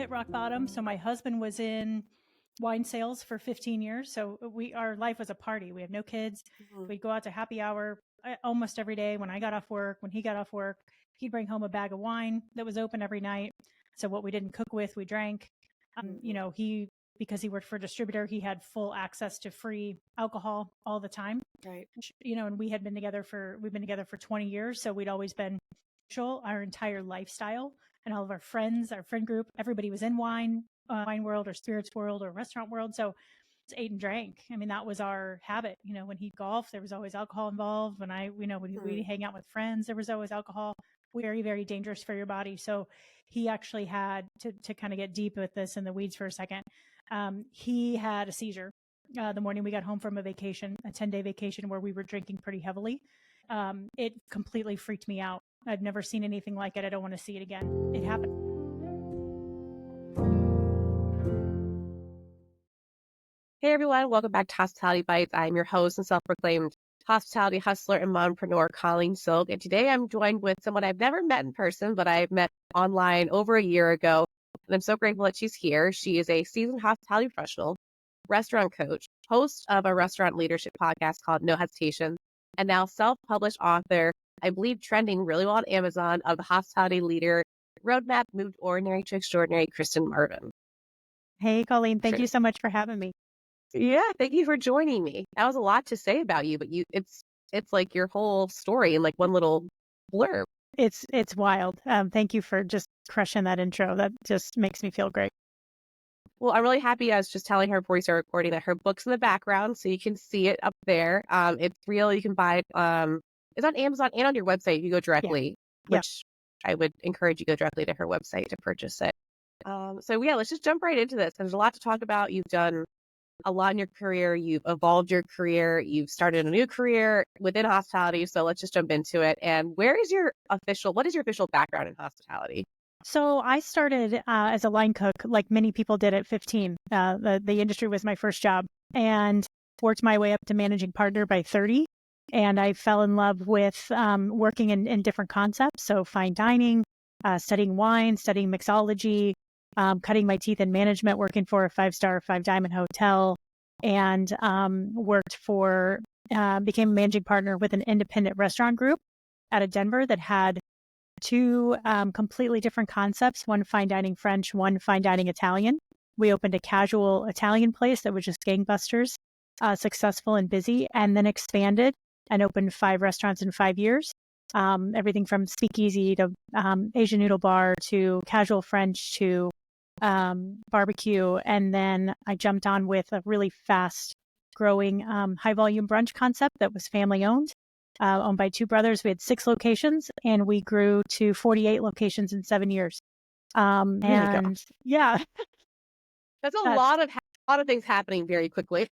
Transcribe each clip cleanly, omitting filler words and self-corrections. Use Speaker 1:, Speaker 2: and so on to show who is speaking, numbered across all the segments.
Speaker 1: hit rock bottom. So my husband was in wine sales for 15 years. So our life was a party. We have no kids. We'd go out to happy hour almost every day. When I got off work, when he got off work, he'd bring home a bag of wine that was open every night. So what we didn't cook with, we drank. Because he worked for a distributor, he had full access to free alcohol all the time.
Speaker 2: Right.
Speaker 1: And we've been together for 20 years. So we'd always been social our entire lifestyle, and all of our friends, our friend group, everybody was in wine world or spirits world or restaurant world. So it's ate and drank. I mean, that was our habit. When he'd golf, there was always alcohol involved. When we'd hang out with friends, there was always alcohol. Very, very dangerous for your body. So he actually had to kind of get deep with this in the weeds for a second. He had a seizure the morning we got home from a 10-day vacation where we were drinking pretty heavily. It completely freaked me out. I've never seen anything like it. I don't want to see it again. It happened.
Speaker 2: Hey everyone, welcome back to Hospitality Bites. I'm your host and self-proclaimed hospitality hustler and mompreneur, Colleen Silk. And today I'm joined with someone I've never met in person, but I've met online over a year ago. And I'm so grateful that she's here. She is a seasoned hospitality professional, restaurant coach, host of a restaurant leadership podcast called No Hesitation, and now self-published author, I believe trending really well on Amazon, of the Hospitality Leader Roadmap, Moved Ordinary to Extraordinary, Christin Marvin.
Speaker 1: Hey, Colleen, thank you so much for having me.
Speaker 2: Yeah, thank you for joining me. That was a lot to say about you, but it's like your whole story in like one little blurb.
Speaker 1: It's wild. Thank you for just crushing that intro. That just makes me feel great.
Speaker 2: Well, I'm really happy. I was just telling her before we started recording that her book's in the background, so you can see it up there. It's real. You can buy it. It's on Amazon and on your website. You go directly, which I would encourage you to go directly to her website to purchase it. So yeah, let's just jump right into this. There's a lot to talk about. You've done a lot in your career. You've evolved your career. You've started a new career within hospitality. So let's just jump into it. And what is your official background in hospitality?
Speaker 1: So I started as a line cook, like many people did at 15. The industry was my first job, and worked my way up to managing partner by 30. And I fell in love with working in different concepts. So fine dining, studying wine, studying mixology, cutting my teeth in management, working for a 5-star, 5-diamond hotel, and became a managing partner with an independent restaurant group out of Denver that had two completely different concepts, one fine dining French, one fine dining Italian. We opened a casual Italian place that was just gangbusters, successful and busy, and then expanded and opened 5 restaurants in 5 years. Everything from speakeasy to Asian noodle bar to casual French to barbecue. And then I jumped on with a really fast growing high volume brunch concept that was family owned by 2 brothers. We had 6 locations and we grew to 48 locations in 7 years. Yeah,
Speaker 2: that's a lot of things happening very quickly.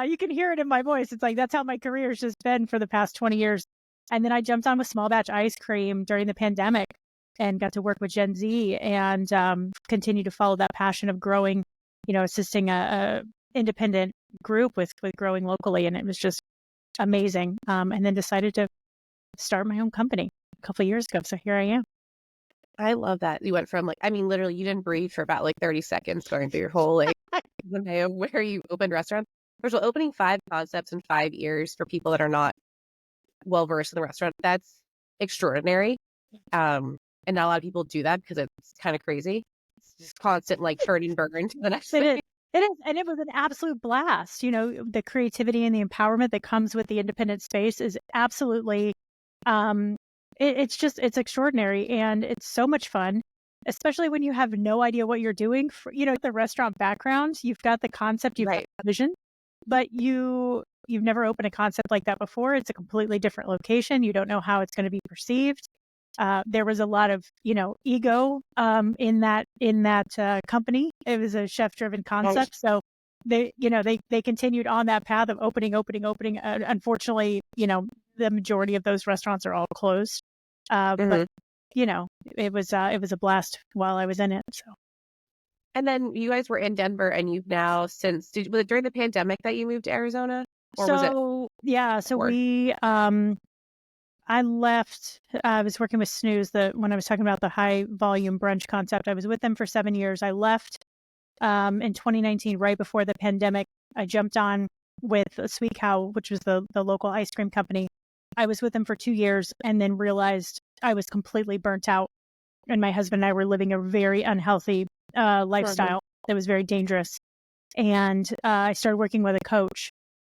Speaker 1: You can hear it in my voice. It's like, that's how my career has just been for the past 20 years. And then I jumped on with small batch ice cream during the pandemic and got to work with Gen Z and continue to follow that passion of growing, assisting a independent group with growing locally. And it was just amazing. And then decided to start my own company a couple of years ago. So here I am.
Speaker 2: I love that. You went from literally you didn't breathe for about 30 seconds going through your whole resume of where you opened restaurants. First of all, opening 5 concepts in 5 years for people that are not well versed in the restaurant, that's extraordinary. And not a lot of people do that because it's kind of crazy. It's just constant turn and burn to the next thing.
Speaker 1: It is. And it was an absolute blast. The creativity and the empowerment that comes with the independent space is absolutely, it's extraordinary. And it's so much fun, especially when you have no idea what you're doing. The restaurant background, you've got the concept, you've got the vision, but you've never opened a concept like that before. It's a completely different location. You don't know how it's going to be perceived. There was a lot of, ego in that company. It was a chef-driven concept. So they continued on that path of opening. Unfortunately, the majority of those restaurants are all closed. But it was a blast while I was in it. So.
Speaker 2: And then you guys were in Denver, and you've now was it during the pandemic that you moved to Arizona? Or was it?
Speaker 1: Yeah. So we I left, I was working with Snooze when I was talking about the high volume brunch concept. I was with them for 7 years. I left in 2019, right before the pandemic. I jumped on with Sweet Cow, which was the local ice cream company. I was with them for 2 years and then realized I was completely burnt out. And my husband and I were living a very unhealthy lifestyle that was very dangerous. And I started working with a coach.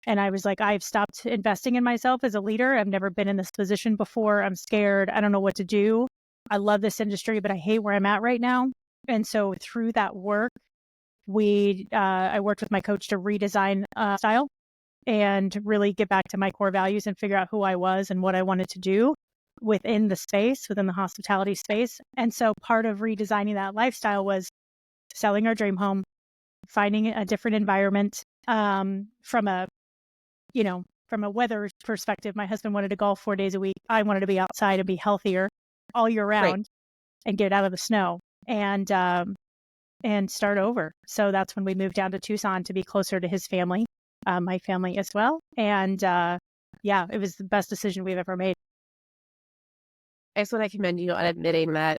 Speaker 1: And I was like, I've stopped investing in myself as a leader. I've never been in this position before. I'm scared. I don't know what to do. I love this industry, but I hate where I'm at right now. And so through that work, I worked with my coach to redesign style and really get back to my core values and figure out who I was and what I wanted to do within the hospitality space. And so part of redesigning that lifestyle was selling our dream home, finding a different environment from a weather perspective. My husband wanted to golf 4 days a week. I wanted to be outside and be healthier all year round and get out of the snow and start over. So that's when we moved down to Tucson to be closer to his family, my family as well. And it was the best decision we've ever made.
Speaker 2: I just want to commend you on admitting that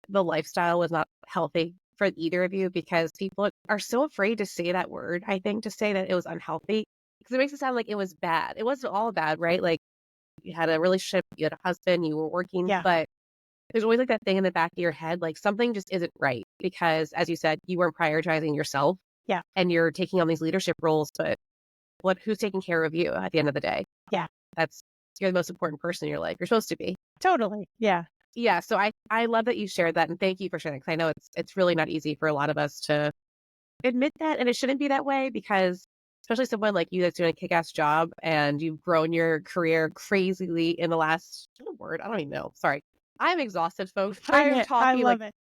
Speaker 2: the lifestyle was not healthy for either of you, because people are so afraid to say that word, I think, to say that it was unhealthy, because it makes it sound like it was bad. It wasn't all bad, right? Like, you had a relationship, you had a husband, you were working, but there's always like that thing in the back of your head, like something just isn't right, because as you said, you weren't prioritizing yourself.
Speaker 1: Yeah.
Speaker 2: And you're taking on these leadership roles, but who's taking care of you at the end of the day?
Speaker 1: Yeah.
Speaker 2: You're the most important person in your life. You're supposed to be.
Speaker 1: Totally. Yeah.
Speaker 2: Yeah. So I love that you shared that, and thank you for sharing, because I know it's really not easy for a lot of us to admit that, and it shouldn't be that way, because especially someone like you that's doing a kick-ass job and you've grown your career crazily in the last I don't even know. Sorry. I'm exhausted, folks. I'm talking like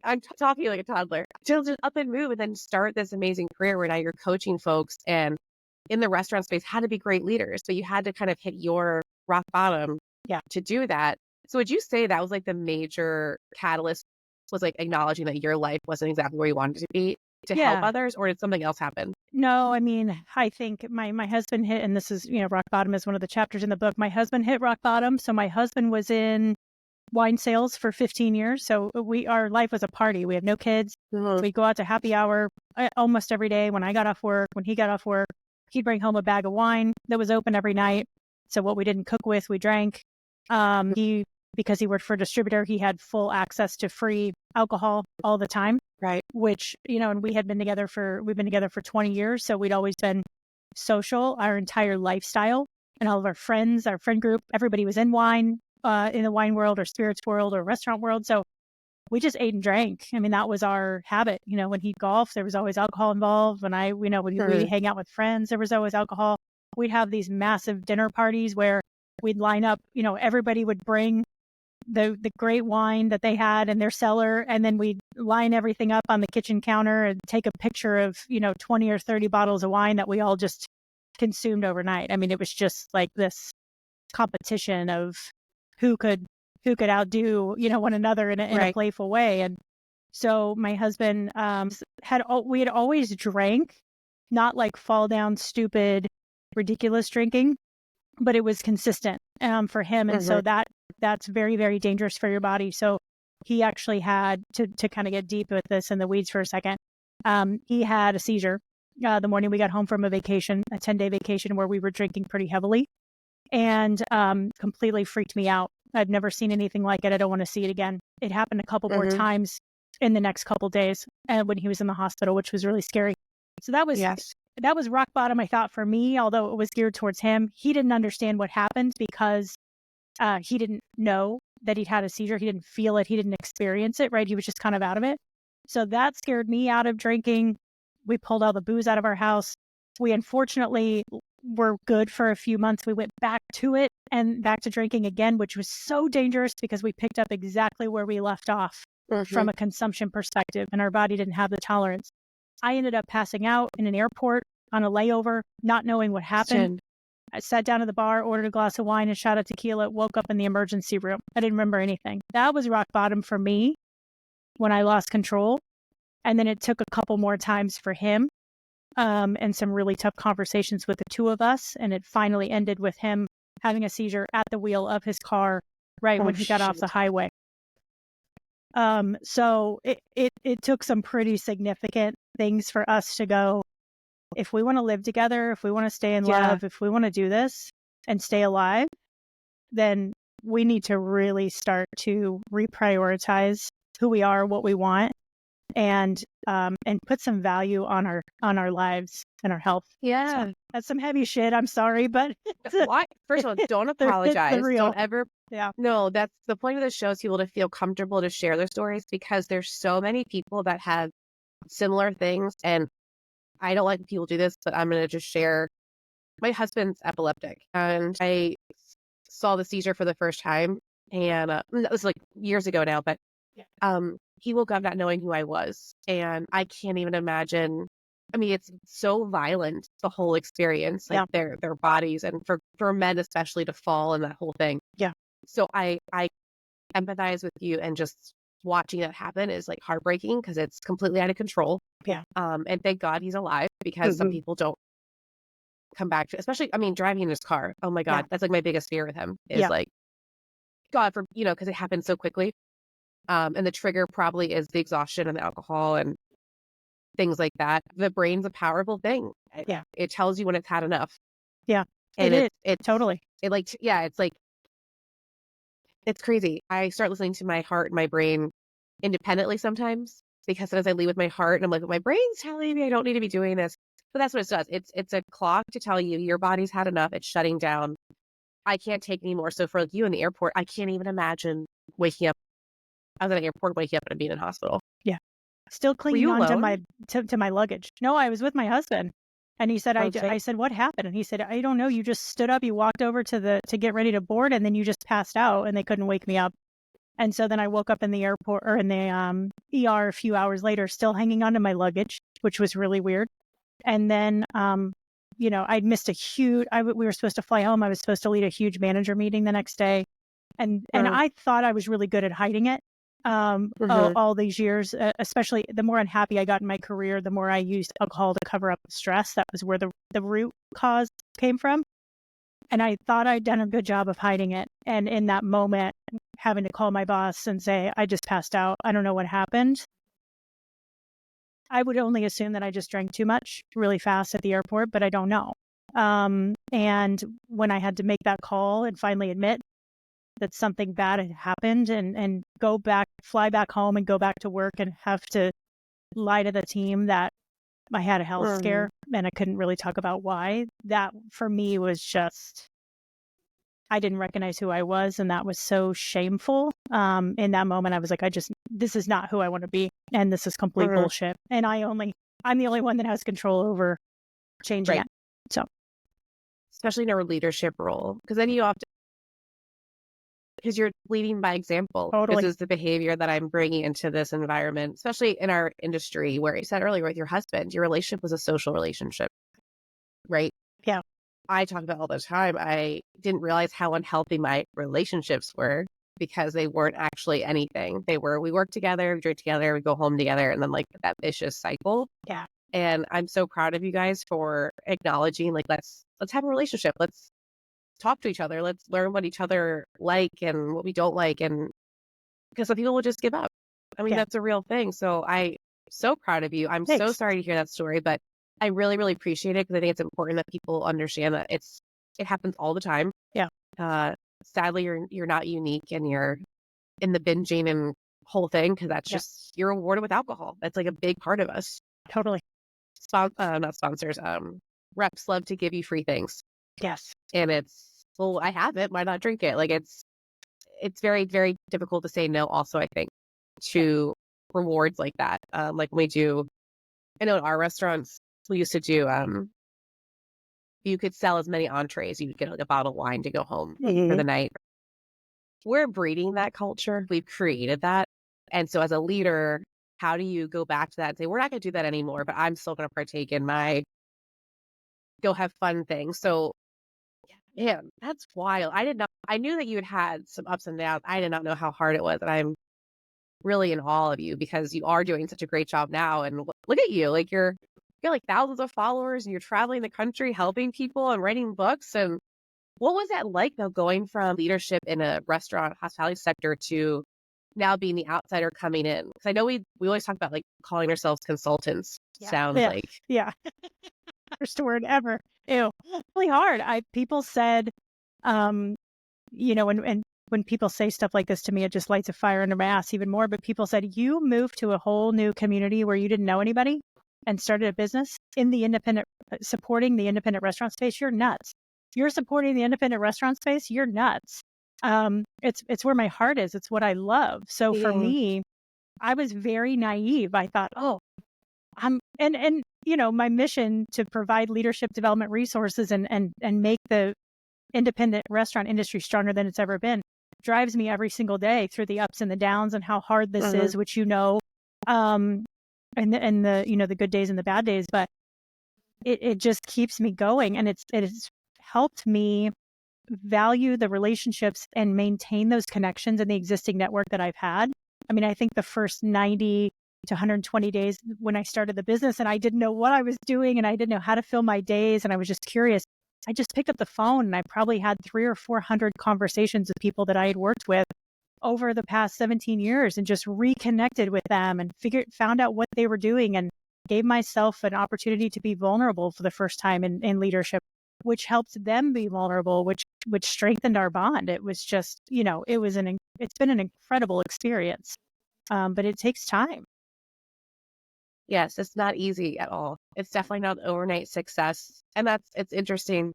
Speaker 2: a toddler. Just up and move and then start this amazing career where now you're coaching folks, and in the restaurant space had to be great leaders. So you had to kind of hit your rock bottom to do that. So would you say that was like the major catalyst, was like acknowledging that your life wasn't exactly where you wanted it to be to help others, or did something else happen?
Speaker 1: No, I mean, I think my husband hit, and this is, rock bottom is one of the chapters in the book. My husband hit rock bottom. So my husband was in wine sales for 15 years. So our life was a party. We have no kids. So we'd go out to happy hour almost every day. When he got off work, he'd bring home a bag of wine that was open every night. So what we didn't cook with, we drank. Because he worked for a distributor, he had full access to free alcohol all the time.
Speaker 2: Right.
Speaker 1: Which, and we've been together for 20 years. So we'd always been social, our entire lifestyle, and all of our friends, our friend group, everybody was in wine, in the wine world or spirits world or restaurant world. So we just ate and drank. I mean, that was our habit. When he'd golf, there was always alcohol involved. When we'd hang out with friends, there was always alcohol. We'd have these massive dinner parties where we'd line up, everybody would bring the great wine that they had in their cellar, and then we'd line everything up on the kitchen counter and take a picture of 20 or 30 bottles of wine that we all just consumed overnight. I mean, it was just like this competition of who could outdo one another in a playful way. And so my husband we had always drank, not like fall down stupid ridiculous drinking, but it was consistent for him. And so that's very, very dangerous for your body. So he actually had to kind of get deep with this in the weeds for a second. He had a seizure the morning we got home from a 10-day vacation where we were drinking pretty heavily, and completely freaked me out. I've never seen anything like it. I don't want to see it again. It happened a couple more times in the next couple days when he was in the hospital, which was really scary. So that was rock bottom, I thought, for me, although it was geared towards him. He didn't understand what happened because he didn't know that he'd had a seizure. He didn't feel it. He didn't experience it, right? He was just kind of out of it. So that scared me out of drinking. We pulled all the booze out of our house. We unfortunately were good for a few months. We went back to it and back to drinking again, which was so dangerous because we picked up exactly where we left off from a consumption perspective, and our body didn't have the tolerance. I ended up passing out in an airport on a layover, not knowing what happened. I sat down at the bar, ordered a glass of wine, a shot of tequila, woke up in the emergency room. I didn't remember anything. That was rock bottom for me when I lost control. And then it took a couple more times for him, and some really tough conversations with the two of us. And it finally ended with him having a seizure at the wheel of his car right when he got off the highway. So it took some pretty significant things for us to go, if we want to live together, if we want to stay in love, if we want to do this and stay alive, then we need to really start to reprioritize who we are, what we want, and put some value on our lives and our health.
Speaker 2: Yeah.
Speaker 1: So that's some heavy shit. I'm sorry, but
Speaker 2: Why? First of all, don't apologize.
Speaker 1: real.
Speaker 2: Don't ever.
Speaker 1: Yeah.
Speaker 2: No, that's the point of the show, is people to feel comfortable to share their stories, because there's so many people that have similar things. And I don't like when people do this, but I'm going to just share. My husband's epileptic, and I saw the seizure for the first time. And that was like years ago now, but he woke up not knowing who I was. And I can't even imagine. I mean, it's so violent, the whole experience, like their bodies, and for men especially, to fall and that whole thing.
Speaker 1: Yeah.
Speaker 2: So I empathize with you, and just watching that happen is like heartbreaking, because it's completely out of control.
Speaker 1: Yeah.
Speaker 2: And thank God he's alive, because some people don't come back to, especially, I mean, driving in his car. Oh my God. That's like my biggest fear with him is like, God, for, because it happened so quickly. And the trigger probably is the exhaustion and the alcohol and things like that. The brain's a powerful thing.
Speaker 1: Yeah.
Speaker 2: It tells you when it's had enough.
Speaker 1: Yeah.
Speaker 2: And
Speaker 1: it totally.
Speaker 2: It like, it's like, it's crazy. I start listening to my heart and my brain independently sometimes, because as I leave with my heart, and I'm like, my brain's telling me I don't need to be doing this. But that's what it does. It's a clock to tell you your body's had enough. It's shutting down. I can't take anymore. So for like you in the airport, I can't even imagine waking up. I was at an airport, waking up and being in hospital.
Speaker 1: Yeah. Still clinging on to my luggage. No, I was with my husband. And he said, I said, what happened? And he said, I don't know. You just stood up, you walked over to get ready to board, and then you just passed out, and they couldn't wake me up. And so then I woke up in the airport, or in the ER a few hours later, still hanging onto my luggage, which was really weird. And then, I'd missed we were supposed to fly home. I was supposed to lead a huge manager meeting the next day. And I thought I was really good at hiding it. All these years, especially the more unhappy I got in my career, the more I used alcohol to cover up the stress. That was where the root cause came from. And I thought I'd done a good job of hiding it. And in that moment, having to call my boss and say, I just passed out, I don't know what happened, I would only assume that I just drank too much really fast at the airport, but I don't know. And when I had to make that call and finally admit that something bad had happened, and fly back home and go back to work, and have to lie to the team that I had a health scare, and I couldn't really talk about why, that for me was just, I didn't recognize who I was, and that was so shameful. In that moment, I was like, this is not who I want to be, and this is complete bullshit. And I'm the only one that has control over changing it. So,
Speaker 2: especially in a leadership role, because then because you're leading by example.
Speaker 1: Totally.
Speaker 2: This is the behavior that I'm bringing into this environment, especially in our industry, where you said earlier with your husband, your relationship was a social relationship, right?
Speaker 1: Yeah.
Speaker 2: I talk about all the time. I didn't realize how unhealthy my relationships were, because they weren't actually anything. We worked together, we drink together, we go home together, and then like that vicious cycle.
Speaker 1: Yeah.
Speaker 2: And I'm so proud of you guys for acknowledging, like, let's have a relationship. Let's talk to each other. Let's learn what each other like and what we don't like. And because some people will just give up. I mean, that's a real thing. So I'm so proud of you. I'm so sorry to hear that story, but I really, really appreciate it, because I think it's important that people understand that it happens all the time.
Speaker 1: Yeah.
Speaker 2: Sadly, you're not unique, and you're in the binging and whole thing, because that's just, you're rewarded with alcohol. That's like a big part of us.
Speaker 1: Totally.
Speaker 2: Not sponsors. Reps love to give you free things.
Speaker 1: Yes.
Speaker 2: And well, I have it. Why not drink it? Like it's very, very difficult to say no. Also, I think to rewards like that. Like when we do, I know in our restaurants, we used to do, you could sell as many entrees. You could get like a bottle of wine to go home for the night. We're breeding that culture. We've created that. And so as a leader, how do you go back to that and say, we're not going to do that anymore, but I'm still going to partake in my go have fun thing. So yeah, that's wild. I knew that you had some ups and downs. I did not know how hard it was. And I'm really in awe of you, because you are doing such a great job now. And look at you, like you're like thousands of followers, and you're traveling the country, helping people and writing books. And What was that like though, going from leadership in a restaurant hospitality sector to now being the outsider coming in? Because I know we always talk about like calling ourselves consultants,
Speaker 1: Yeah.
Speaker 2: sounds
Speaker 1: Yeah.
Speaker 2: like.
Speaker 1: Yeah. Worst word ever. Ew. Really hard. People said, um, and when people say stuff like this to me, it just lights a fire under my ass even more. But people said, you moved to a whole new community where you didn't know anybody and started a business in the supporting the independent restaurant space. You're nuts. You're supporting the independent restaurant space. You're nuts. It's where my heart is. It's what I love. So for
Speaker 2: Yeah.
Speaker 1: me, I was very naive. I thought, oh, my mission to provide leadership development resources and make the independent restaurant industry stronger than it's ever been drives me every single day through the ups and the downs and how hard this
Speaker 2: Mhm.
Speaker 1: is, which and the good days and the bad days, but it just keeps me going, and it has helped me value the relationships and maintain those connections in the existing network that I've had. I mean, I think the first 90 to 120 days when I started the business and I didn't know what I was doing and I didn't know how to fill my days and I was just curious, I just picked up the phone and I probably had 300 or 400 conversations with people that I had worked with over the past 17 years and just reconnected with them and found out what they were doing and gave myself an opportunity to be vulnerable for the first time in leadership, which helped them be vulnerable, which strengthened our bond. It was just, it's been an incredible experience. But it takes time.
Speaker 2: Yes, it's not easy at all. It's definitely not overnight success. And it's interesting.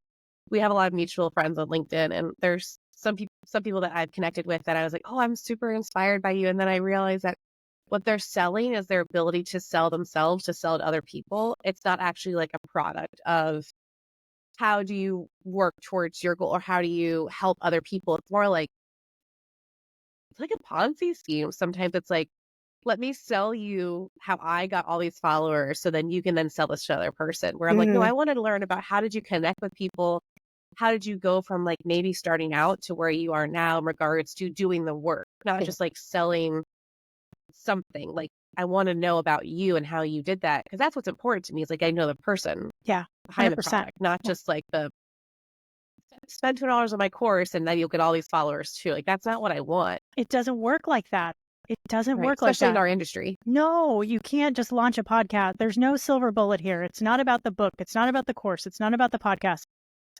Speaker 2: We have a lot of mutual friends on LinkedIn, and there's some people that I've connected with that I was like, "Oh, I'm super inspired by you." And then I realized that what they're selling is their ability to sell themselves, to sell to other people. It's not actually like a product of how do you work towards your goal or how do you help other people. It's more like it's like a Ponzi scheme. Sometimes it's like, let me sell you how I got all these followers so then you can then sell this to another person. Where I'm like, no,
Speaker 1: Mm,
Speaker 2: I wanted to learn about how did you connect with people? How did you go from like maybe starting out to where you are now in regards to doing the work, not just like selling something. Like I want to know about you and how you did that. Cause that's what's important to me is like I know the person
Speaker 1: yeah,
Speaker 2: behind the
Speaker 1: 100%.
Speaker 2: product, not just like the spend $2 on my course and then you'll get all these followers too. Like that's not what I want.
Speaker 1: It doesn't work like that. It doesn't
Speaker 2: Right.
Speaker 1: work like
Speaker 2: Especially in
Speaker 1: that.
Speaker 2: our industry.
Speaker 1: No, you can't just launch a podcast. There's no silver bullet here. It's not about the book. It's not about the course. It's not about the podcast.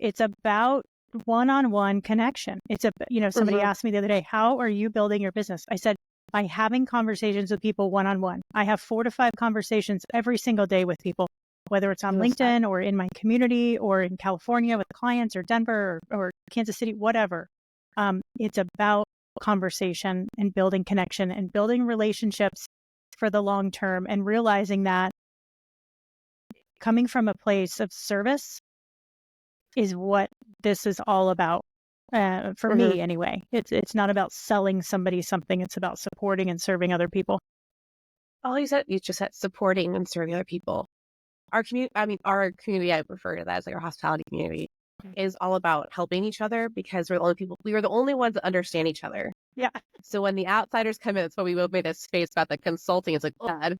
Speaker 1: It's about one-on-one connection. Somebody
Speaker 2: Hmm.
Speaker 1: asked me the other day, how are you building your business? I said, by having conversations with people one-on-one. I have 4 to 5 conversations every single day with people, whether it's on
Speaker 2: Love that.
Speaker 1: LinkedIn or in my community or in California with clients or Denver or Kansas City, whatever. It's about conversation and building connection and building relationships for the long term and realizing that coming from a place of service is what this is all about. For
Speaker 2: Hmm.
Speaker 1: me, anyway, it's not about selling somebody something. It's about supporting and serving other people.
Speaker 2: All you just said supporting and serving other people. Our community, I mean, our community, I refer to that as like our hospitality community, is all about helping each other because we were the only ones that understand each other.
Speaker 1: Yeah,
Speaker 2: So when the outsiders come in, that's why we both made this space about the consulting. It's like, oh, God,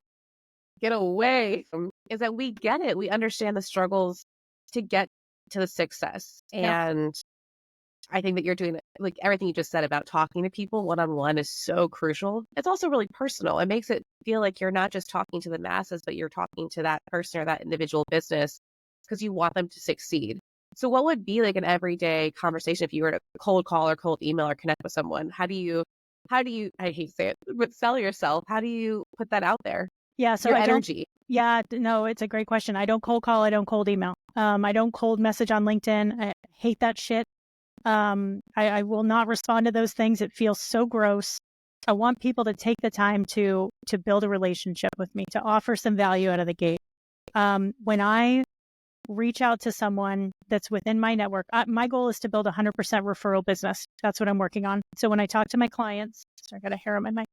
Speaker 2: get away. Is that we get it. We understand the struggles to get to the success.
Speaker 1: yeah,
Speaker 2: And I think that you're doing like everything you just said about talking to people one on one is so crucial. It's also really personal. It makes it feel like you're not just talking to the masses, but you're talking to that person or that individual business because you want them to succeed. So, what would be like an everyday conversation if you were to cold call or cold email or connect with someone? I hate to say it, but sell yourself. How do you put that out there?
Speaker 1: yeah. So
Speaker 2: Your
Speaker 1: I don't.
Speaker 2: energy.
Speaker 1: Yeah, no, it's a great question. I don't cold call. I don't cold email. I don't cold message on LinkedIn. I hate that shit. I will not respond to those things. It feels so gross. I want people to take the time to build a relationship with me, to offer some value out of the gate. When I reach out to someone that's within my network, my goal is to build a 100% referral business. That's what I'm working on. So when I talk to my clients, sorry, I got a hair on my mic.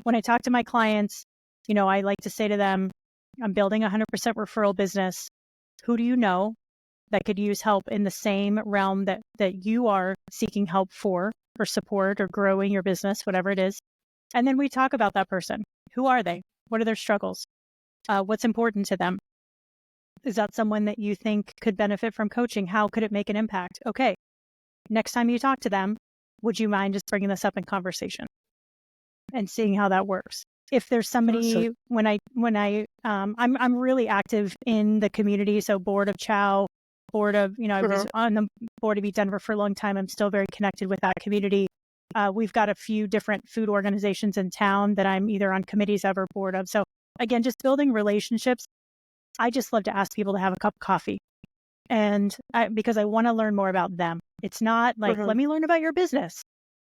Speaker 1: When I talk to my clients, I like to say to them, I'm building a 100% referral business. Who do you know that could use help in the same realm that you are seeking help for or support or growing your business, whatever it is? And then we talk about that person. Who are they? What are their struggles? What's important to them? Is that someone that you think could benefit from coaching? How could it make an impact? Okay. next time you talk to them, would you mind just bringing this up in conversation and seeing how that works? If there's somebody, I'm really active in the community. So board of CHOW, board of, I was on the board of Eat Denver for a long time. I'm still very connected with that community. We've got a few different food organizations in town that I'm either on committees of or board of. So again, just building relationships. I just love to ask people to have a cup of coffee, and because I want to learn more about them. It's not like, let me learn about your business.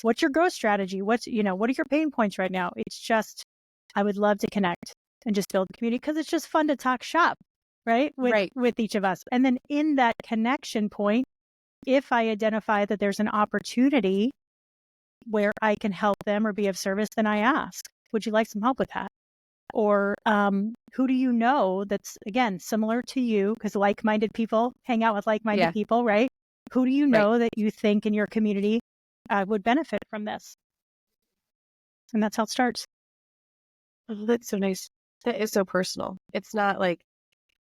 Speaker 1: What's your growth strategy? What are your pain points right now? It's just, I would love to connect and just build a community because it's just fun to talk shop, right? With each of us. And then in that connection point, if I identify that there's an opportunity where I can help them or be of service, then I ask, would you like some help with that? Or who do you know that's, again, similar to you? Because like-minded people hang out with like-minded people, right? Who do you know that you think in your community would benefit from this? And that's how it starts.
Speaker 2: Oh, that's so nice. That is so personal. It's not like,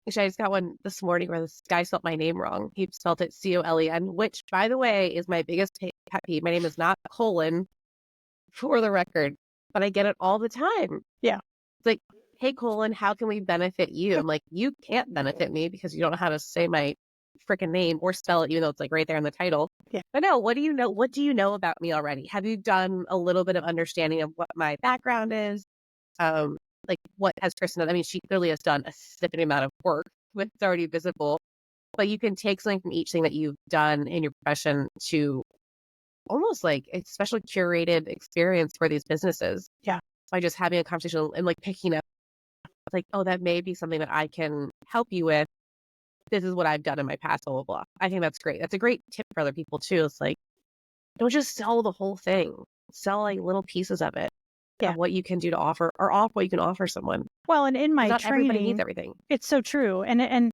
Speaker 2: actually, I just got one this morning where this guy spelled my name wrong. He spelled it Colen, which, by the way, is my biggest pet peeve. My name is not Colon, for the record, but I get it all the time.
Speaker 1: Yeah.
Speaker 2: It's like, hey, Colon, how can we benefit you? I'm like, you can't benefit me because you don't know how to say my freaking name or spell it, even though it's like right there in the title.
Speaker 1: Yeah.
Speaker 2: But no, what do you know? What do you know about me already? Have you done a little bit of understanding of what my background is? Like what has Kristen done? I mean, she clearly has done a significant amount of work, which is already visible, but you can take something from each thing that you've done in your profession to almost like a special curated experience for these businesses.
Speaker 1: Yeah.
Speaker 2: By just having a conversation and like picking up like, oh, that may be something that I can help you with. This is what I've done in my past, blah, blah, blah. I think that's great. That's a great tip for other people too. It's like, don't just sell the whole thing. Sell like little pieces of it. Of what you can do to offer or off what you can offer someone.
Speaker 1: Well, and in my
Speaker 2: not
Speaker 1: training,
Speaker 2: everybody needs everything.
Speaker 1: It's so true. And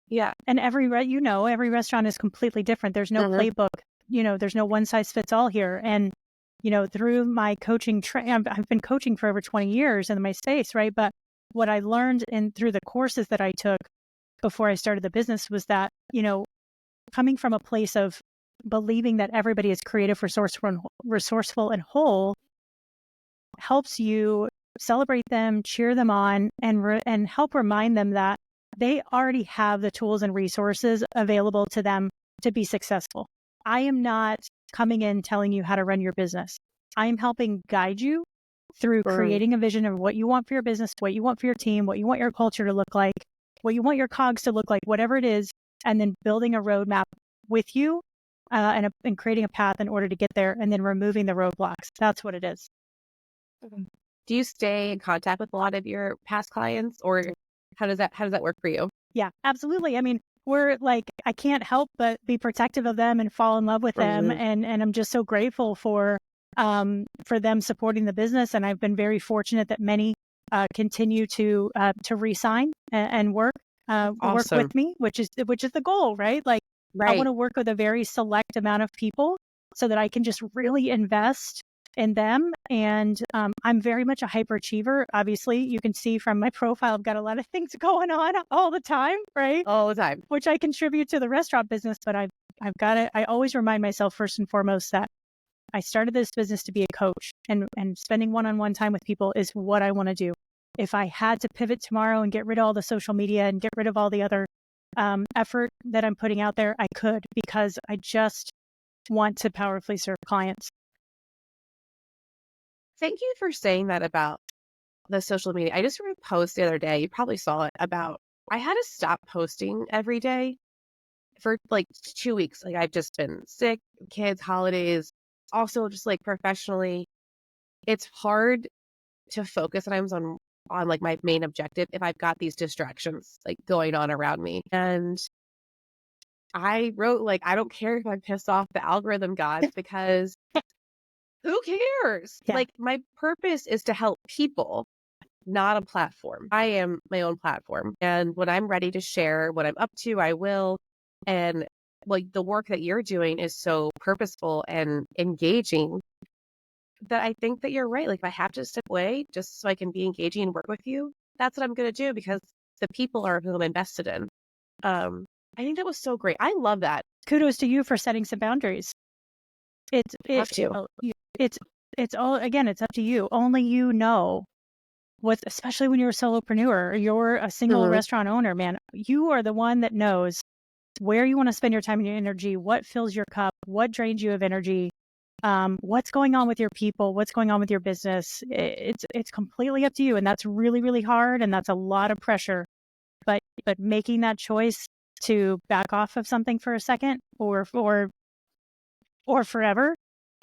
Speaker 1: every restaurant is completely different. There's no playbook, there's no one size fits all here. And, through my coaching, I've been coaching for over 20 years in my space, right? But what I learned through the courses that I took before I started the business was that, coming from a place of believing that everybody is creative, resourceful and whole, helps you celebrate them, cheer them on, and help remind them that they already have the tools and resources available to them to be successful. I am not coming in telling you how to run your business. I am helping guide you through creating a vision of what you want for your business, what you want for your team, what you want your culture to look like, what you want your cogs to look like, whatever it is, and then building a roadmap with you and creating a path in order to get there, and then removing the roadblocks. That's what it is.
Speaker 2: Do you stay in contact with a lot of your past clients, or how does that work for you?
Speaker 1: Yeah, absolutely. I mean, we're like, I can't help but be protective of them and fall in love with them. And I'm just so grateful for them supporting the business. And I've been very fortunate that many continue to re-sign and work with me, which is the goal, right? Like, I want to work with a very select amount of people so that I can just really invest in them. And I'm very much a hyperachiever. Obviously, you can see from my profile, I've got a lot of things going on all the time, right?
Speaker 2: All the time.
Speaker 1: Which I contribute to the restaurant business, but I've got to, I always remind myself first and foremost that I started this business to be a coach, and spending one-on-one time with people is what I want to do. If I had to pivot tomorrow and get rid of all the social media and get rid of all the other effort that I'm putting out there, I could, because I just want to powerfully serve clients.
Speaker 2: Thank you for saying that about the social media. I just wrote a post the other day. You probably saw it about, I had to stop posting every day for like 2 weeks. Like, I've just been sick, kids, holidays, also just like professionally. It's hard to focus sometimes on like my main objective if I've got these distractions like going on around me. And I wrote, like, I don't care if I piss off the algorithm gods, because who cares?
Speaker 1: Yeah.
Speaker 2: Like, my purpose is to help people, not a platform. I am my own platform. And when I'm ready to share what I'm up to, I will. And like, the work that you're doing is so purposeful and engaging that I think that you're right. Like, if I have to step away just so I can be engaging and work with you, that's what I'm going to do, because the people are who I'm invested in. I think that was so great. I love that.
Speaker 1: Kudos to you for setting some boundaries. It's
Speaker 2: Have to.
Speaker 1: it's it's all, again, it's up to you. Only you know what's, especially when you're a solopreneur or you're a single
Speaker 2: Mhm.
Speaker 1: restaurant owner, man. You are the one that knows where you want to spend your time and your energy, what fills your cup, what drains you of energy, what's going on with your people, what's going on with your business. It's completely up to you, and that's really, really hard, and that's a lot of pressure. But making that choice to back off of something for a second or forever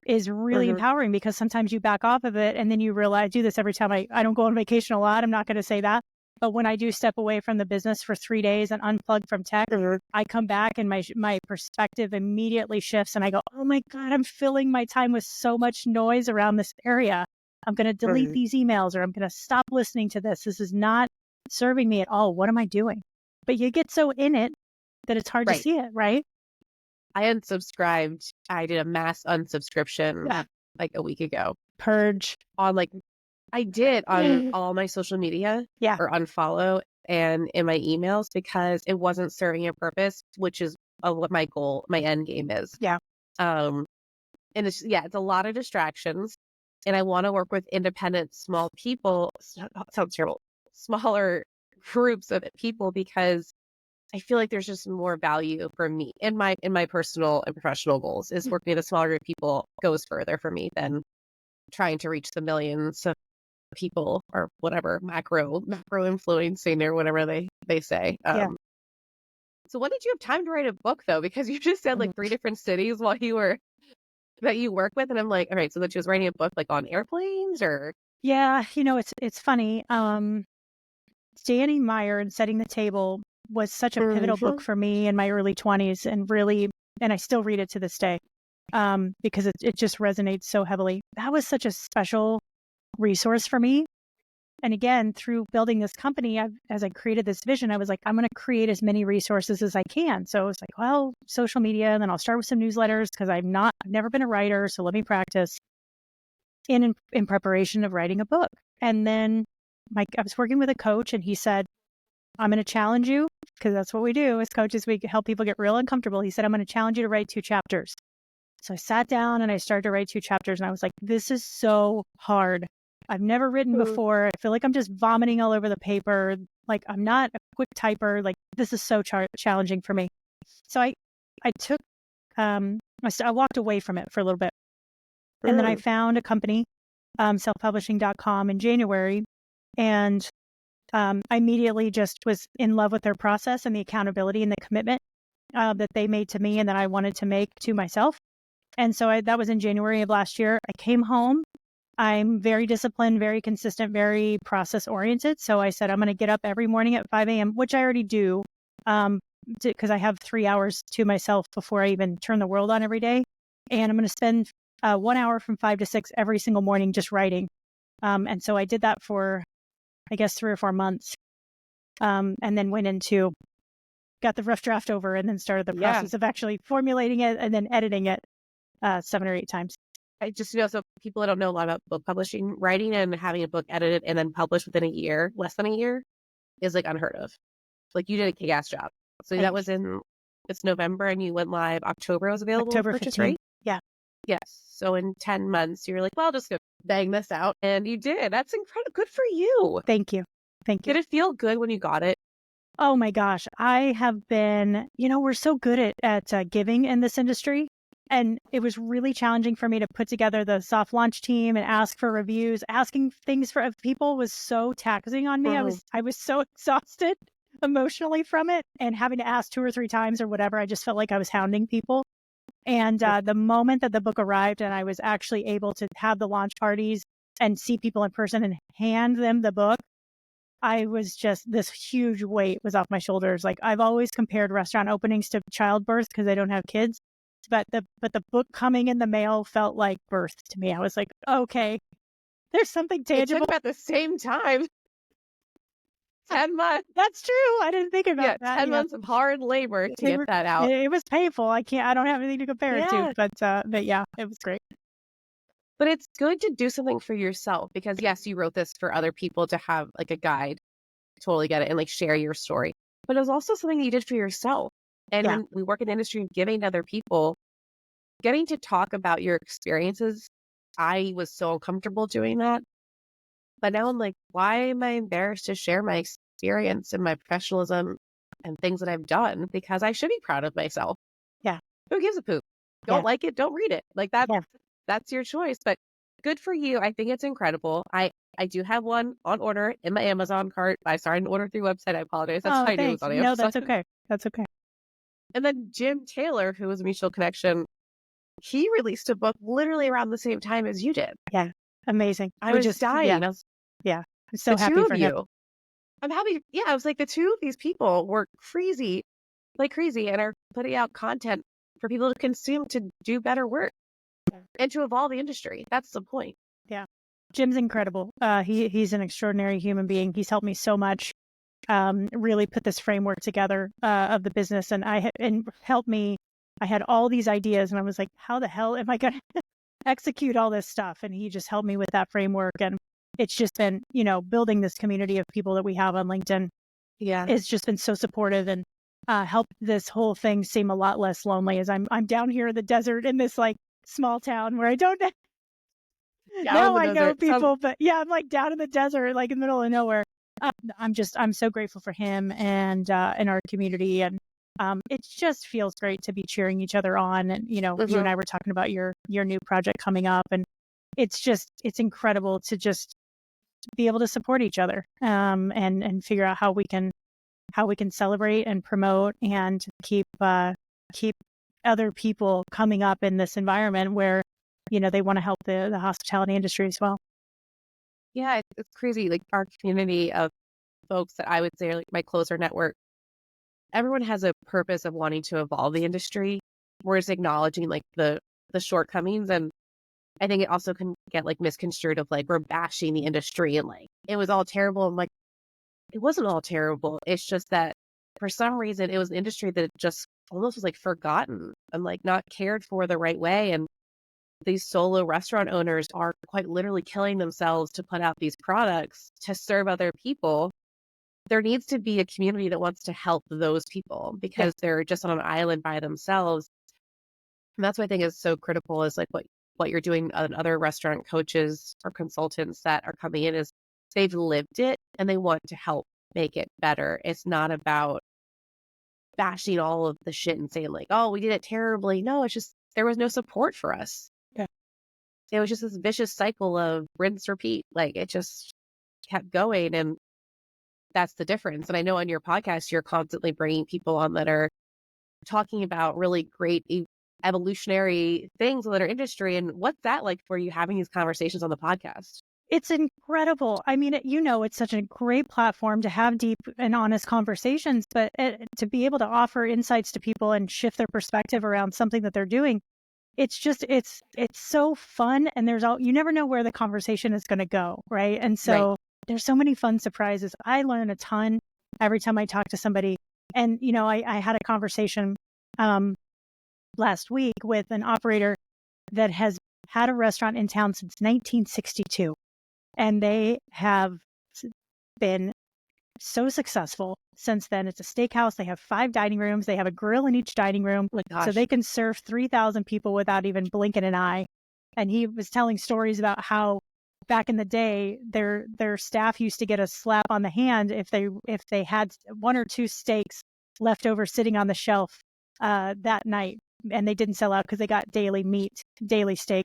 Speaker 1: is really
Speaker 2: Mhm.
Speaker 1: empowering, because sometimes you back off of it and then you realize, I do this every time I don't go on vacation a lot. I'm not going to say that. But when I do step away from the business for 3 days and unplug from tech,
Speaker 2: Mhm.
Speaker 1: I come back and my perspective immediately shifts and I go, oh my God, I'm filling my time with so much noise around this area. I'm going to delete
Speaker 2: Mhm.
Speaker 1: these emails, or I'm going to stop listening to this. This is not serving me at all. What am I doing? But you get so in it that it's hard to
Speaker 2: Right.
Speaker 1: see it, right?
Speaker 2: I unsubscribed. I did a mass unsubscription
Speaker 1: Yeah.
Speaker 2: like a week ago
Speaker 1: Purge.
Speaker 2: on like I did on all my social media
Speaker 1: Yeah.
Speaker 2: or unfollow and in my emails because it wasn't serving a purpose, which is what my goal, my end game is.
Speaker 1: Yeah.
Speaker 2: Um, and it's a lot of distractions, and I want to work with independent, small people. Sounds terrible. Smaller groups of people because I feel like there's just more value for me in my personal and professional goals. Is working with a smaller group of people goes further for me than trying to reach the millions of people or whatever macro influencing or whatever they say.
Speaker 1: Yeah.
Speaker 2: So when did you have time to write a book though? Because you just said like 3 different cities while you were that you work with, and I'm like, all right, so that she was writing a book like on airplanes or
Speaker 1: Yeah, it's funny. Danny Meyer and Setting the Table was such a pivotal book
Speaker 2: Mhm.
Speaker 1: for me in my early 20s, and really, and I still read it to this day, because it just resonates so heavily. That was such a special resource for me. And again, through building this company, as I created this vision, I was like, I'm going to create as many resources as I can. So I was like, well, social media, and then I'll start with some newsletters because I've never been a writer, so let me practice in preparation of writing a book. And then I was working with a coach, and he said, I'm going to challenge you, because that's what we do as coaches. We help people get real uncomfortable. He said, I'm going to challenge you to write 2 chapters. So I sat down and I started to write 2 chapters, and I was like, this is so hard. I've never written
Speaker 2: Mhm.
Speaker 1: before. I feel like I'm just vomiting all over the paper. Like, I'm not a quick typer. Like, this is so challenging for me. So I took, I walked away from it for a little bit. And then I
Speaker 2: Mm.
Speaker 1: found a company, selfpublishing.com, in January. And I immediately just was in love with their process and the accountability and the commitment that they made to me and that I wanted to make to myself. And so that was in January of last year. I came home. I'm very disciplined, very consistent, very process oriented. So I said, I'm going to get up every morning at 5 a.m., which I already do, because I have 3 hours to myself before I even turn the world on every day. And I'm going to spend 1 hour from 5 to 6 every single morning just writing. And so I did that for, I guess, 3 or 4 months, and then got the rough draft over, and then started the
Speaker 2: Yeah.
Speaker 1: process of actually formulating it and then editing it 7 or 8 times.
Speaker 2: I just so people that don't know a lot about book publishing, writing and having a book edited and then published within a year, less than a year, is like unheard of. Like you did a kick-ass job. So that was it's November and you went live October. It was available to
Speaker 1: October
Speaker 2: purchase,
Speaker 1: 15th.
Speaker 2: right?
Speaker 1: Yeah.
Speaker 2: Yes. So in 10 months, you were like, well, I'll just go bang this out. And you did. That's incredible. Good for you.
Speaker 1: Thank you. Thank you.
Speaker 2: Did it feel good when you got it?
Speaker 1: Oh my gosh. I have been, we're so good at giving in this industry. And it was really challenging for me to put together the soft launch team and ask for reviews. Asking things of people was so taxing on me.
Speaker 2: Mhm.
Speaker 1: I was so exhausted emotionally from it, and having to ask 2 or 3 times or whatever. I just felt like I was hounding people. And the moment that the book arrived and I was actually able to have the launch parties and see people in person and hand them the book, I was just, this huge weight was off my shoulders. Like, I've always compared restaurant openings to childbirth because I don't have kids. But the book coming in the mail felt like birth to me. I was like, okay, there's something
Speaker 2: It took
Speaker 1: tangible.
Speaker 2: about the same time. 10 months.
Speaker 1: That's true. I didn't think about
Speaker 2: Yeah,
Speaker 1: that.
Speaker 2: 10 months of hard labor to get that out.
Speaker 1: It was painful. I don't have anything to compare it to,
Speaker 2: Yeah.
Speaker 1: but yeah, it was great.
Speaker 2: But it's good to do something for yourself because yes, you wrote this for other people to have like a guide. Totally get it. And like share your story. But it was also something you did for yourself. And
Speaker 1: Yeah.
Speaker 2: when we work in the industry of giving to other people, getting to talk about your experiences, I was so uncomfortable doing that. But now I'm like, why am I embarrassed to share my experience and my professionalism and things that I've done? Because I should be proud of myself.
Speaker 1: Yeah.
Speaker 2: Who gives a poop?
Speaker 1: Yeah.
Speaker 2: Don't like it, don't read it. Like
Speaker 1: Yeah.
Speaker 2: that's your choice. But good for you. I think it's incredible. I do have one on order in my Amazon cart. I started to order through website. I apologize. That's
Speaker 1: Oh,
Speaker 2: why I knew it was
Speaker 1: thanks.
Speaker 2: on
Speaker 1: No,
Speaker 2: Amazon.
Speaker 1: that's okay. That's okay.
Speaker 2: And then Jim Taylor, who was a mutual connection, he released a book literally around the same time as you did.
Speaker 1: Yeah. Amazing.
Speaker 2: I was dying. I was
Speaker 1: Yeah. I'm
Speaker 2: the
Speaker 1: so
Speaker 2: two
Speaker 1: happy
Speaker 2: of
Speaker 1: for him.
Speaker 2: you. I'm happy. Yeah, I was like, the two of these people work crazy, like crazy, and are putting out content for people to consume to do better work and to evolve the industry. That's the point.
Speaker 1: Yeah. Jim's incredible. He's an extraordinary human being. He's helped me so much, really put this framework together of the business, and helped me. I had all these ideas, and I was like, how the hell am I going to execute all this stuff? And he just helped me with that framework. And it's just been, building this community of people that we have on LinkedIn.
Speaker 2: Yeah.
Speaker 1: It's just been so supportive and helped this whole thing seem a lot less lonely as I'm down here in the desert in this like small town where I don't
Speaker 2: Down in
Speaker 1: now
Speaker 2: the
Speaker 1: I know
Speaker 2: desert.
Speaker 1: people, but yeah, I'm like down in the desert, like in the middle of nowhere. I'm so grateful for him and our community. And it just feels great to be cheering each other on. And, you and I were talking about your new project coming up, and it's incredible to just be able to support each other, and figure out how we can celebrate and promote and keep other people coming up in this environment where, they want to help the hospitality industry as well.
Speaker 2: Yeah, it's crazy. Like our community of folks that I would say are like my closer network, everyone has a purpose of wanting to evolve the industry. We're just acknowledging like the shortcomings. And I think it also can get like misconstrued of like we're bashing the industry and like it was all terrible. I'm like, it wasn't all terrible. It's just that for some reason it was an industry that just almost was like forgotten and like not cared for the right way. And these solo restaurant owners are quite literally killing themselves to put out these products to serve other people. There needs to be a community that wants to help those people because they're just on an island by themselves. And that's what I think is so critical is like what you're doing on other restaurant coaches or consultants that are coming in is they've lived it and they want to help make it better. It's not about bashing all of the shit and saying like, oh, we did it terribly. No, it's just there was no support for us.
Speaker 1: Yeah.
Speaker 2: It was just this vicious cycle of rinse, repeat. Like it just kept going. And that's the difference. And I know on your podcast, you're constantly bringing people on that are talking about really great evolutionary things in our industry. And what's that like for you having these conversations on the podcast?
Speaker 1: It's incredible. I mean, it's such a great platform to have deep and honest conversations, but to be able to offer insights to people and shift their perspective around something that they're doing, it's just, it's so fun. And you never know where the conversation is going to go. Right. And so there's so many fun surprises. I learn a ton every time I talk to somebody. And, I had a conversation last week with an operator that has had a restaurant in town since 1962. And they have been so successful since then. It's a steakhouse. They have 5 dining rooms. They have a grill in each dining room.
Speaker 2: Oh my gosh.
Speaker 1: So they can serve 3,000 people without even blinking an eye. And he was telling stories about how back in the day, their staff used to get a slap on the hand if they had 1 or 2 steaks left over sitting on the shelf that night, and they didn't sell out because they got daily steak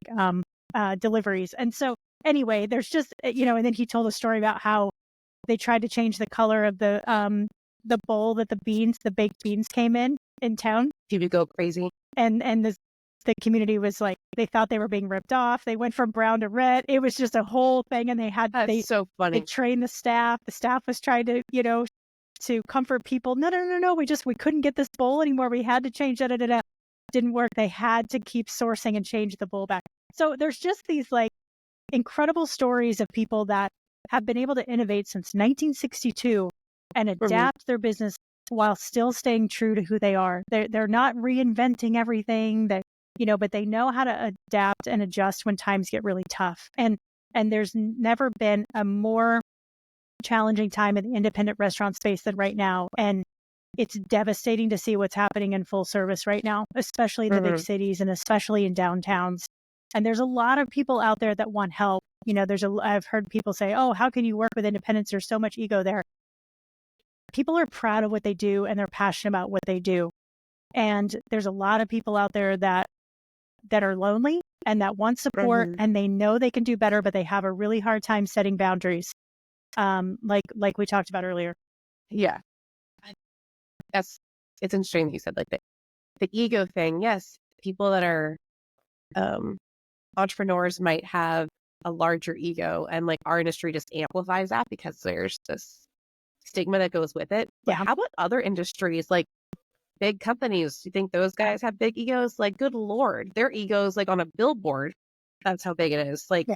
Speaker 1: deliveries. And so anyway, there's just, and then he told a story about how they tried to change the color of the bowl that the baked beans came in town.
Speaker 2: People go crazy.
Speaker 1: And the community was like, they thought they were being ripped off. They went from brown to red. It was just a whole thing. And
Speaker 2: That's so funny.
Speaker 1: They trained the staff. The staff was trying to, to comfort people. No. We couldn't get this bowl anymore. We had to change it. Didn't work. They had to keep sourcing and change the bowl back. So there's just these like incredible stories of people that have been able to innovate since 1962 and adapt their business while still staying true to who they are. They're not reinventing everything but they know how to adapt and adjust when times get really tough. And there's never been a more challenging time in the independent restaurant space than right now. And it's devastating to see what's happening in full service right now, especially in the big cities and especially in downtowns. And there's a lot of people out there that want help. I've heard people say, oh, how can you work with independents? There's so much ego there. People are proud of what they do and they're passionate about what they do. And there's a lot of people out there that are lonely and that want support and they know they can do better, but they have a really hard time setting boundaries. Like we talked about earlier.
Speaker 2: Yeah. It's interesting that you said like the ego thing. Yes. People that are entrepreneurs might have a larger ego, and like our industry just amplifies that because there's this stigma that goes with it. But how about other industries, like big companies? Do you think those guys have big egos? Like, good Lord, their egos like on a billboard. That's how big it is. Like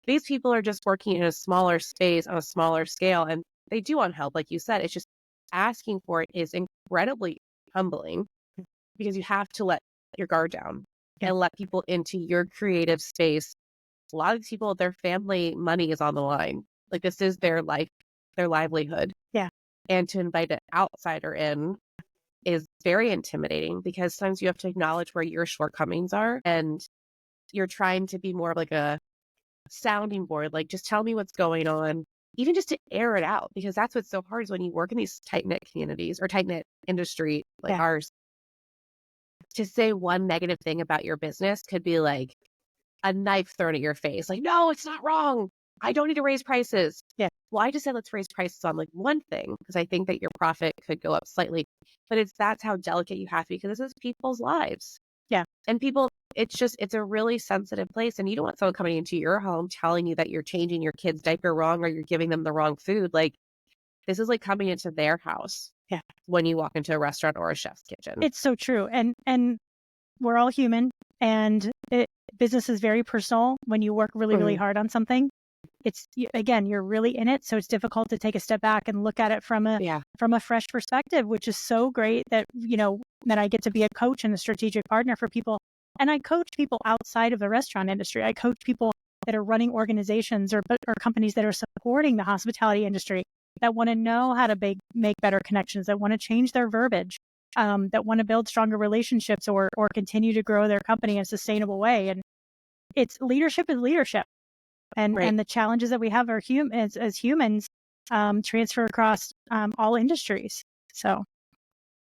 Speaker 2: these people are just working in a smaller space on a smaller scale, and they do want help. Like you said, it's just asking for it is incredibly humbling because you have to let your guard down and let people into your creative space. A lot of these people, their family money is on the line. Like this is their life, their livelihood.
Speaker 1: Yeah.
Speaker 2: And to invite an outsider in is very intimidating because sometimes you have to acknowledge where your shortcomings are, and you're trying to be more of like a sounding board. Like, just tell me what's going on, even just to air it out, because that's what's so hard is when you work in these tight-knit communities or tight-knit industry like ours. To say one negative thing about your business could be like a knife thrown at your face. Like, no, it's not wrong. I don't need to raise prices.
Speaker 1: Yeah.
Speaker 2: Well, I just said let's raise prices on like one thing because I think that your profit could go up slightly. But that's how delicate you have to be because this is people's lives.
Speaker 1: Yeah.
Speaker 2: And people, it's a really sensitive place. And you don't want someone coming into your home telling you that you're changing your kid's diaper wrong or you're giving them the wrong food. Like, this is like coming into their house.
Speaker 1: Yeah.
Speaker 2: When you walk into a restaurant or a chef's kitchen.
Speaker 1: It's so true. And we're all human, and business is very personal. When you work really, really hard on something, you're really in it. So it's difficult to take a step back and look at it from a fresh perspective, which is so great that, that I get to be a coach and a strategic partner for people. And I coach people outside of the restaurant industry. I coach people that are running organizations or companies that are supporting the hospitality industry, that want to know how to make better connections, that want to change their verbiage, that want to build stronger relationships or continue to grow their company in a sustainable way. And leadership is leadership. And the challenges that we have are as humans transfer across all industries. So,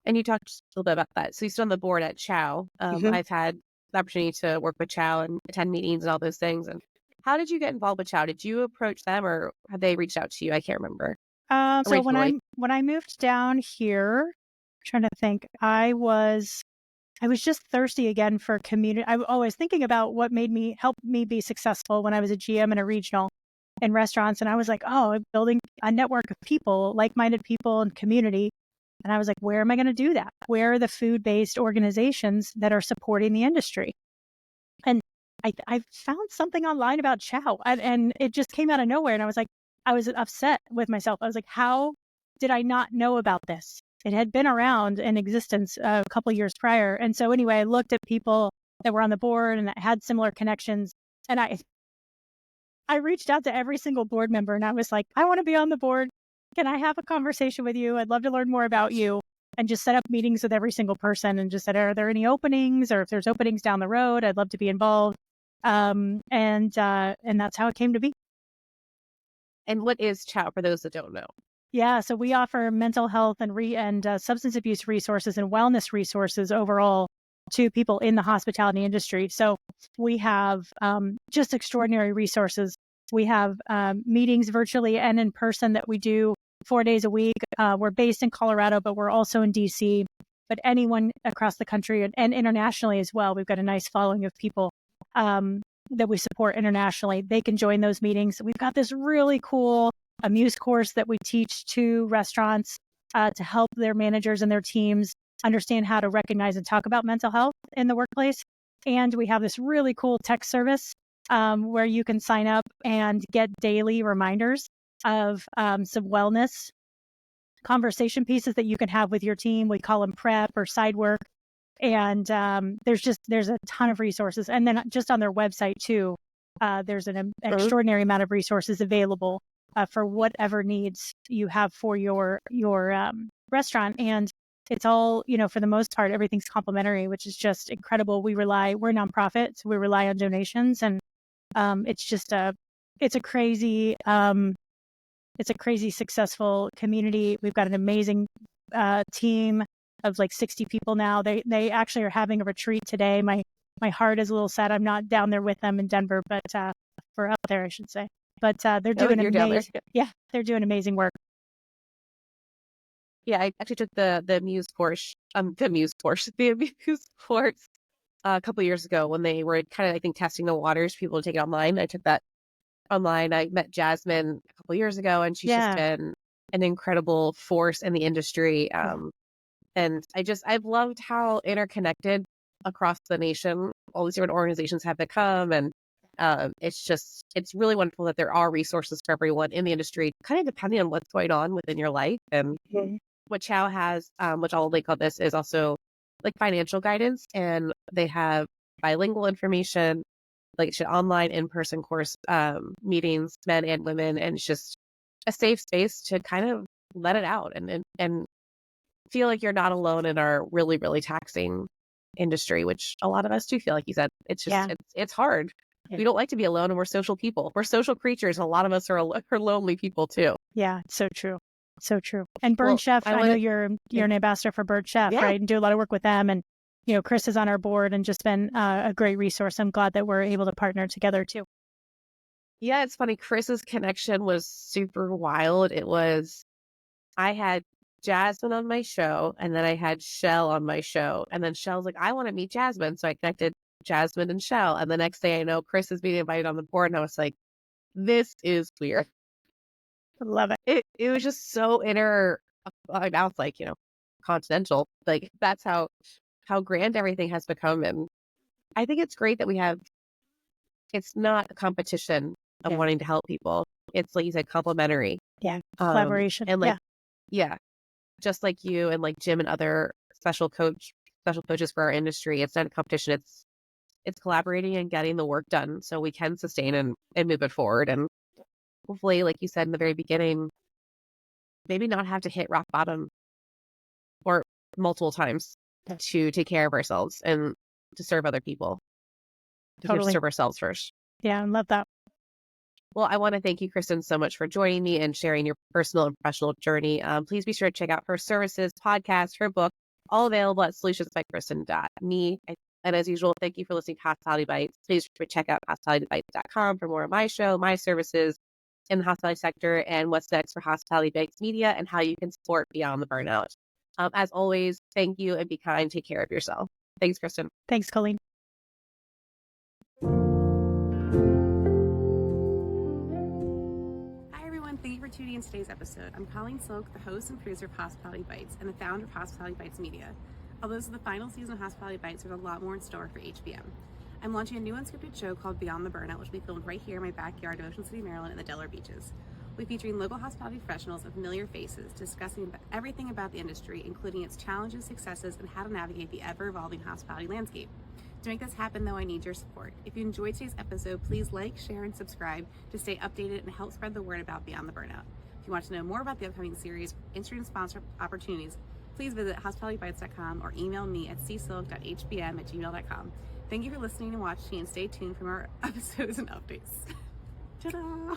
Speaker 2: and you talked a little bit about that. So you sit on the board at CHOW. I've had the opportunity to work with CHOW and attend meetings and all those things. And how did you get involved with CHOW? Did you approach them or have they reached out to you? I can't remember.
Speaker 1: So when I moved down here, I'm trying to think, I was just thirsty again for community. I was always thinking about what helped me be successful when I was a GM and a regional in restaurants. And I was like, I'm building a network of people, like-minded people and community. And I was like, where am I going to do that? Where are the food-based organizations that are supporting the industry? And I found something online about CHOW and it just came out of nowhere. And I was like, I was upset with myself. I was like, how did I not know about this? It had been around in existence a couple of years prior. And so anyway, I looked at people that were on the board and that had similar connections. And I reached out to every single board member and I was like, I want to be on the board. Can I have a conversation with you? I'd love to learn more about you. And just set up meetings with every single person and just said, are there any openings? Or if there's openings down the road, I'd love to be involved. And that's how it came to be.
Speaker 2: And what is CHOW for those that don't know?
Speaker 1: Yeah, so we offer mental health and substance abuse resources and wellness resources overall to people in the hospitality industry. So we have just extraordinary resources. We have meetings virtually and in person that we do 4 days a week. We're based in Colorado, but we're also in DC. But anyone across the country and internationally as well, we've got a nice following of people that we support internationally. They can join those meetings. We've got this really cool Amuse course that we teach to restaurants to help their managers and their teams understand how to recognize and talk about mental health in the workplace. And we have this really cool text service where you can sign up and get daily reminders of some wellness conversation pieces that you can have with your team. We call them prep or side work. And there's a ton of resources. And then just on their website too, there's an extraordinary amount of resources available for whatever needs you have for your restaurant. And it's all, for the most part, everything's complimentary, which is just incredible. We're a nonprofit, so we rely on donations, and it's a crazy successful community. We've got an amazing team of like 60 people now. They actually are having a retreat today. My heart is a little sad. I'm not down there with them in Denver, but we're up there, I should say. But they're doing amazing. Yeah, they're doing amazing work.
Speaker 2: Yeah, I actually took the Muse course, the Muse course a couple of years ago when they were kind of, I think, testing the waters for people to take it online. I took that online. I met Jasmine a couple of years ago, and she's just been an incredible force in the industry. And I've loved how interconnected across the nation all these different organizations have become. And it's really wonderful that there are resources for everyone in the industry, kind of depending on what's going on within your life. And what CHOW has, which I'll link on this, is also like financial guidance, and they have bilingual information, like online in-person course meetings, men and women, and it's just a safe space to kind of let it out and feel like you're not alone in our really, really taxing industry, which a lot of us do feel, like you said. It's just it's hard. Yeah. We don't like to be alone, and we're social people. We're social creatures. A lot of us are lonely people too.
Speaker 1: Yeah, it's so true. So true. And Burn Chef, I know you're an ambassador for Burn Chef, right? And do a lot of work with them. And, Chris is on our board and just been a great resource. I'm glad that we're able to partner together too.
Speaker 2: Yeah, it's funny. Chris's connection was super wild. I had Jasmine on my show, and then I had Shell on my show. And then Shell's like, I want to meet Jasmine. So I connected Jasmine and Shell. And the next day I know Chris is being invited on the board. And I was like, this is weird.
Speaker 1: I love it.
Speaker 2: It was just so now it's like, continental. Like that's how grand everything has become. And I think it's great that it's not a competition of wanting to help people. It's like you said, complimentary.
Speaker 1: Yeah. Collaboration.
Speaker 2: And just like you and like Jim and other special coaches for our industry, it's not a competition. It's collaborating and getting the work done so we can sustain and move it forward. And hopefully, like you said in the very beginning, maybe not have to hit rock bottom or multiple times to take care of ourselves and to serve other people. To serve ourselves first.
Speaker 1: Yeah, I love that.
Speaker 2: Well, I want to thank you, Christin, so much for joining me and sharing your personal and professional journey. Please be sure to check out her services, podcast, her book, all available at solutionsbykristen.me. And as usual, thank you for listening to Hospitality Bites. Please check out hospitalitybites.com for more of my show, my services in the hospitality sector, and what's next for Hospitality Bites Media and how you can support Beyond the Burnout. As always, thank you and be kind. Take care of yourself. Thanks, Christin.
Speaker 1: Thanks, Colleen.
Speaker 3: Thank you for tuning in today's episode. I'm Colleen Silk, the host and producer of Hospitality Bites and the founder of Hospitality Bites Media. Although this is the final season of Hospitality Bites, there's a lot more in store for HBM. I'm launching a new unscripted show called Beyond the Burnout, which will be filmed right here in my backyard of Ocean City, Maryland, and the Delaware Beaches. We'll be featuring local hospitality professionals and familiar faces, discussing everything about the industry, including its challenges, successes, and how to navigate the ever-evolving hospitality landscape. To make this happen, though, I need your support. If you enjoyed today's episode, please like, share, and subscribe to stay updated and help spread the word about Beyond the Burnout. If you want to know more about the upcoming series, industry and sponsor opportunities, please visit hospitalitybites.com or email me at csilk.hbm@gmail.com. Thank you for listening and watching, and stay tuned for more episodes and updates. Ta-da!